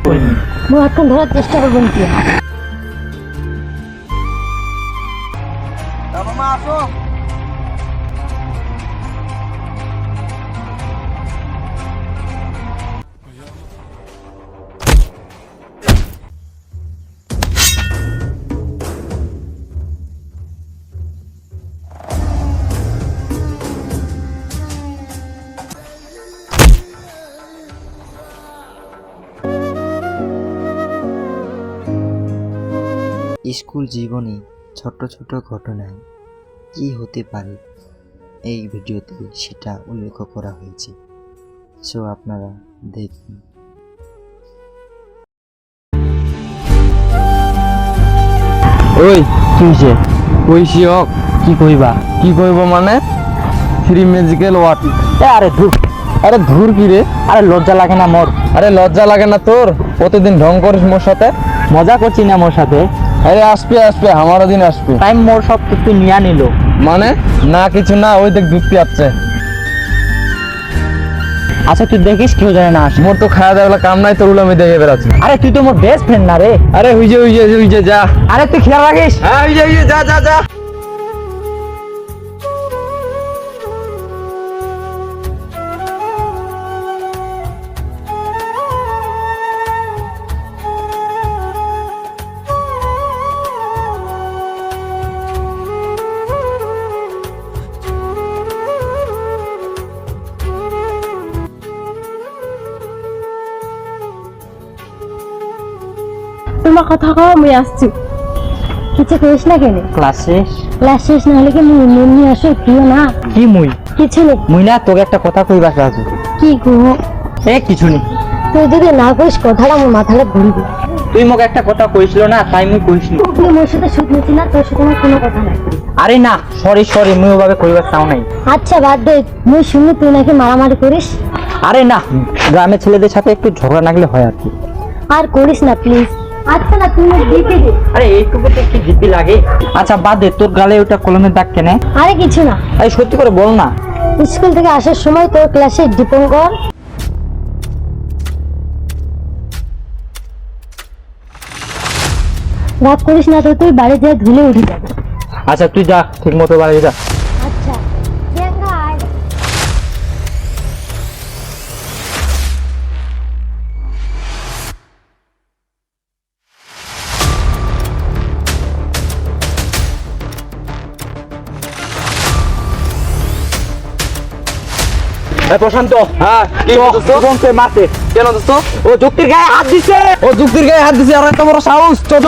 করিনি। মুই হাতখান ধরার চেষ্টা করবেন কি? মামা আসো। স্কুল জীবনে ছোট ছোট ঘটনায় কি হতে পারে এই ভিডিওতে সেটা উল্লেখ করা হয়েছে, সো আপনারা দেখুন। ওই কি যে কইছি হোক, কি কইবা? কি কইব মানে থ্রি ম্যাজিক্যাল ওয়াট। আরে ধুর কি রে? আরে লজ্জা লাগে না মোর? আরে লজ্জা লাগে না তোর? প্রতিদিন ঢং করিস মোর সাথে। মজা করছি না মোর সাথে? আরে আসবে আসবে, আমারও দিন আসবে। টাইম মোর সব তুই নিয়া নিল মানে? না কিছু না, ওই দেখ ঢুকতে যাচ্ছে। আচ্ছা তুই দেখিস কেউ জানে না আসে। মোর তো খাওয়া দাওয়া কাম নাই, তোর আমি দেখে বেড়াচ্ছি। আরে তুই তো মোর বেস্ট ফ্রেন্ড না রে। আরে হুইজে যা। আরে তুই খেয়াল রাখিস। হ্যাঁ হুইজে যা যা যা। তোমার কথা কও, আমি আসছি। কিছু কইস না কেন? ক্লাস শেষ। ক্লাস শেষ না হলে কি মুই নিয়ে আসো? প্রিয় না কি মুই? কিছু নেই। মুই না তোকে একটা কথা কইবা আছে। কি গো? কিছু নেই। তুই যদি না কইস কথাটা আমার মাথাটা ঘুরবে। তুই মোক একটা কথা কইছিল না, তাই মুই কইছি। তুই মোর সাথে শুট নিতি না, তোর সাথে আমার কোনো কথা নাই। আরে না, সরি মুই ওভাবে কইবার চাও নাই। আচ্ছা বাদ দে, মুই শুনি তুই নাকি মারামারি করিস। আরে না, গ্রামের ছেলেদের সাথে একটু ঝগড়া লাগলে হয় আর কি। আর করিস না প্লিজ। আচ্ছা না তুই মোক দিতে দে। আরে এইটুকুতে কি জিদ্দি লাগে? আচ্ছা বাদ দে, তোর গালে ওটা কলমের দাগ কেনে? আরে কিছু না। আরে সত্যি করে বল না। স্কুল থেকে আসার সময় তোর ক্লাসে দীপঙ্কর রাগ করিস না তো, তুই বাড়ি যেয়ে ধুলে উঠে যাবে। আচ্ছা তুই যা, ঠিক মতো বাড়ি যা। আচ্ছা প্রিয়াঙ্কা আয়। প্রশান্ত, হ্যাঁ কি দোস্ত? মারতে কেন দোস্ত? ও যুক্তির গায়ে হাত দিছে। আর এত বড় সাহস? চল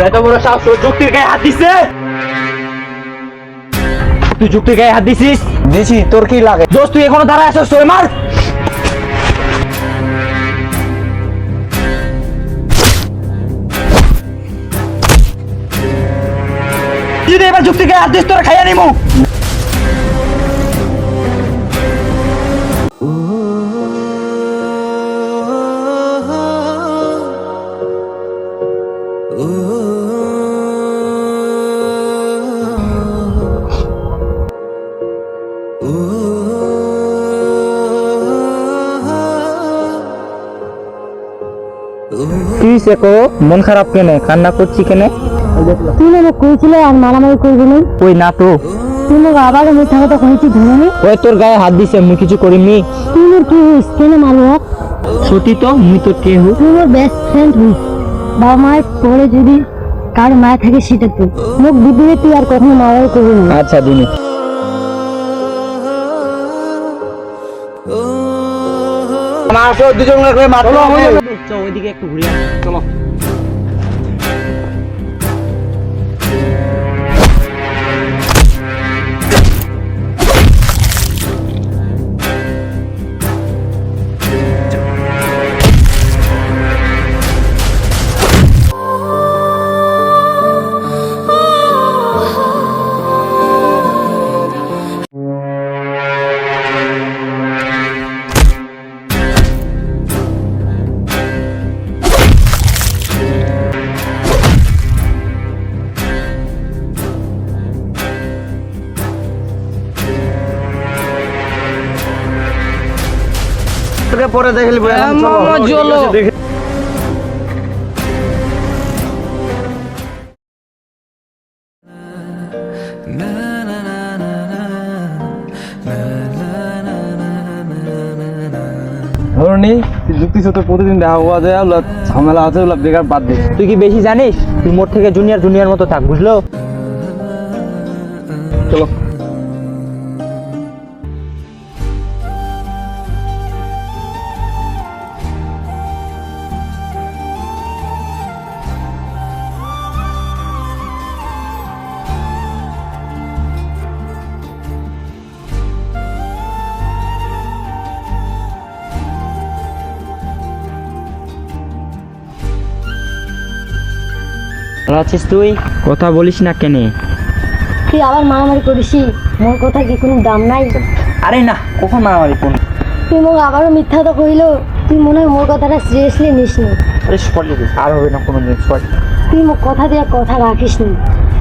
এত বড় সাহস, ও যুক্তির গায়ে হাত দিছে। তুই যুক্তির গায়ে হাত দিছিস? দিছি। তোর কি লাগে দোস্ত? তুই এখনো দাঁড়ায় আছিস? তোরে মার। যদি এবার যুক্তি গায়ে হাত দিস, তোরা খাইয়া নিমু। কি সে কো? মন খারাপ কেনে? কান্না করছি কেনে? তুই না মোক কইছিলে আর মারামারি করবি না। ওই না তো। তুই মোক আবার মিথ্যা কথা কইছিস ধরে। ওই তোর গায়ে হাত দিছে, মুই কিছু করিনি। তুই মোর কি হইস? কেন মারব? সত্যি তো, মুই তোর কে হই? তুই মোর বেস্ট ফ্রেন্ড হইস। বাবা মায়ের পরে যদি কার মায়া থাকে সেটা তুই। মোক দিদিরে তুই আর কখনো মারামারি করবি না। আচ্ছা দিনি। মারছো দুজন করে মারলো। চল ওইদিকে একটু ঘুরে আসি, চলো। তোকে পরে দেখে নিবো, এখন চলো। ধরনি যুক্তি সাথে প্রতিদিন দেখা হওয়া যায়, ওগুলা ঝামেলা আছে, ওগুলা বেকার বাদ দে। তুই কি বেশি জানিস? তুই মোর থেকে জুনিয়র মতো থাক, বুঝলো? চলো। ভালো আছিস তুই? কথা বলিস না কেনে? তুই আবার মারামারি করিস? মোর কথা কি কোনো দাম নাই? আরে না, কখন মারামারি কোন? তুই মোক আবারও মিথ্যা তো কইলো। তুই মনে হয় মোর কথাটা সিরিয়াসলি নিস নি। আরে সরি, আর হবে না কোনোদিন, সরি। তুই মোক কথা দিয়ে কথা রাখিস নি।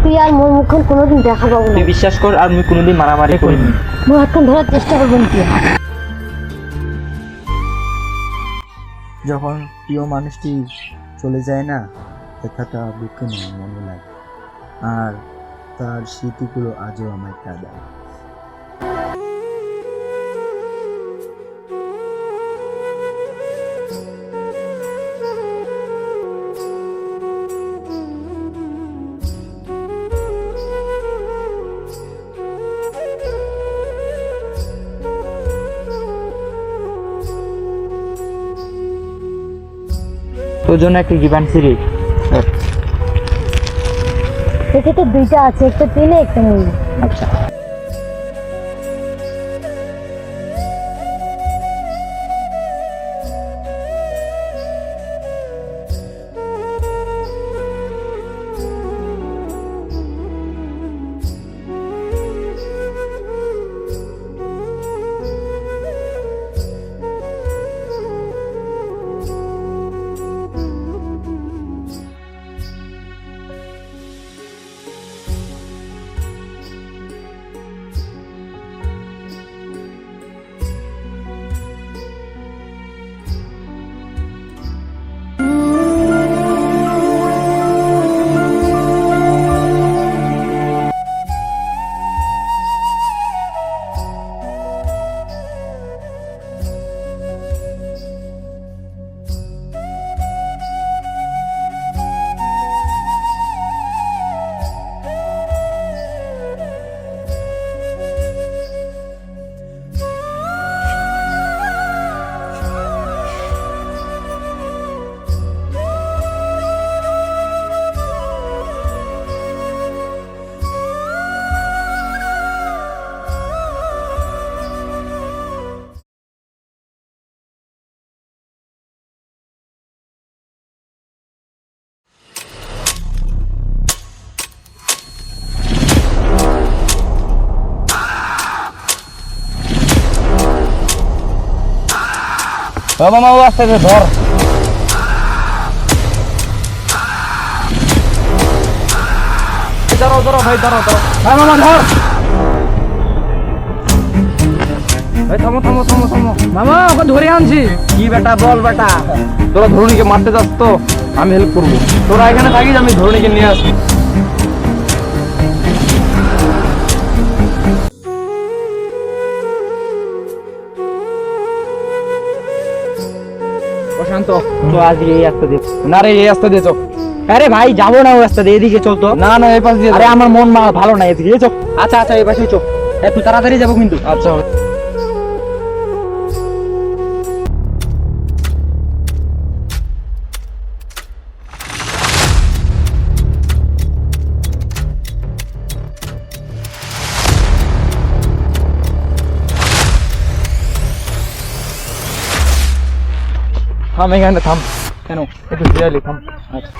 তুই আর মোর মুখখন কোনোদিন দেখা পাবো না। তুই বিশ্বাস কর, আর আমি কোনোদিন মারামারি করিনি। মোর হাতখান ধরার চেষ্টা করবেন তুই। যখন প্রিয় মানুষটি চলে যায় না, কথাটা বুকে নেই, মনে লাগে, আর তার স্মৃতিগুলো আজও আমায় কাঁদায়। তোর জন্য একটা গিভান সিরি। এতে দুইটা আছে, একটা তেলে একটা নুন। আচ্ছা, মামা ও আস্তে আস্তে ধর। ধরো ধরো ভাই, ধরো ধরো। হ্যাঁ মামা ধর। ভাই থামো থামো থামো থামো। মামা ওকে ধরে আনছি। কি বেটা বল বেটা। তোরা ধরুনিকে মারতে যাস তো, আমি হেল্প করবো। তোরা এখানে থাকিস, আমি ধরুনিকে নিয়ে আসবো। শান্ত তো, আজকে এই রাস্তা দিয়ে। না রে, এই রাস্তা দিয়ে চল। আরে ভাই যাবো না ওই রাস্তা দিয়ে, এদিকে চল তো। না না, এই পাশ দিয়ে। আরে আমার মন ভালো নাই, এদিকে চল। আচ্ছা আচ্ছা, এই পাশে চল। তুই তাড়াতাড়ি যাবো কিন্তু। আচ্ছা। থাম এখানে, থাম। কেন? একটু জিরাইলি, থাম। আচ্ছা।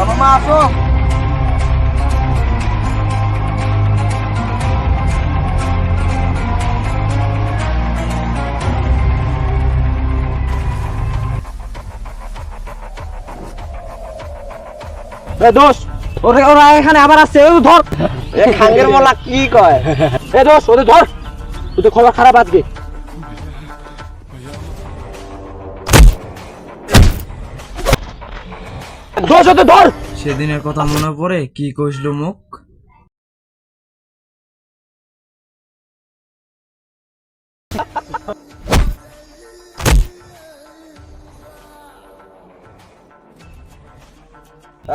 মামা আসো। এ দোষ ওরা এখানে আবার আসছে, ও ধর এ খাঙ্গের মোলা কি কয়? এ দোষ ওদের ধর, ওদের খবর খারাপ আজকে। দোষ ওদের ধর। সেদিনের কথা মনে পড়ে, কি কইছিল মুখ?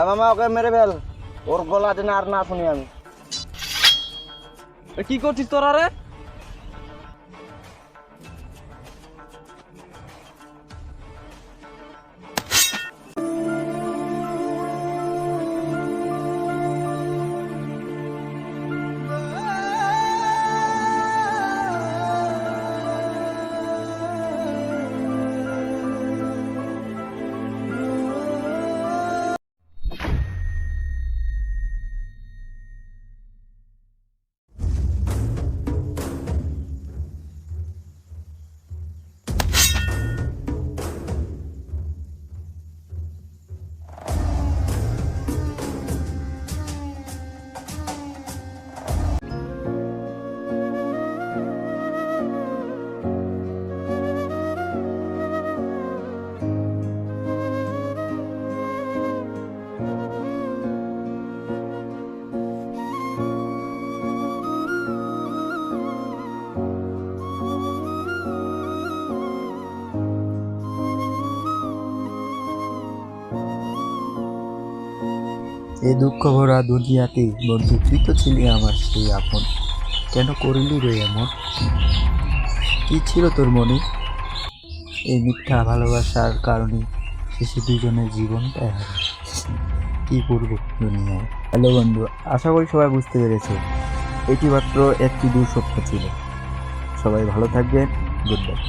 মামা ওকে মেরে ফেল, ওর গলা যেন আর না শুনি আমি। কি করছিস তোরা রে? এই দুঃখ ভরা দুনিয়াতে বন্ধু তুই তো ছিলি আমার সেই আপন, কেন করিলি রে এমন? কি ছিল তোর মনে? এই মিথ্যা ভালোবাসার কারণে শেষে দুজনের জীবনটাই হারায়। কি করবো দুনিয়ায়? হ্যালো বন্ধু, আশা করি সবাই বুঝতে পেরেছে এটি মাত্র একটি দুঃস্বপ্ন ছিল। সবাই ভালো থাকবেন, গুড বাই।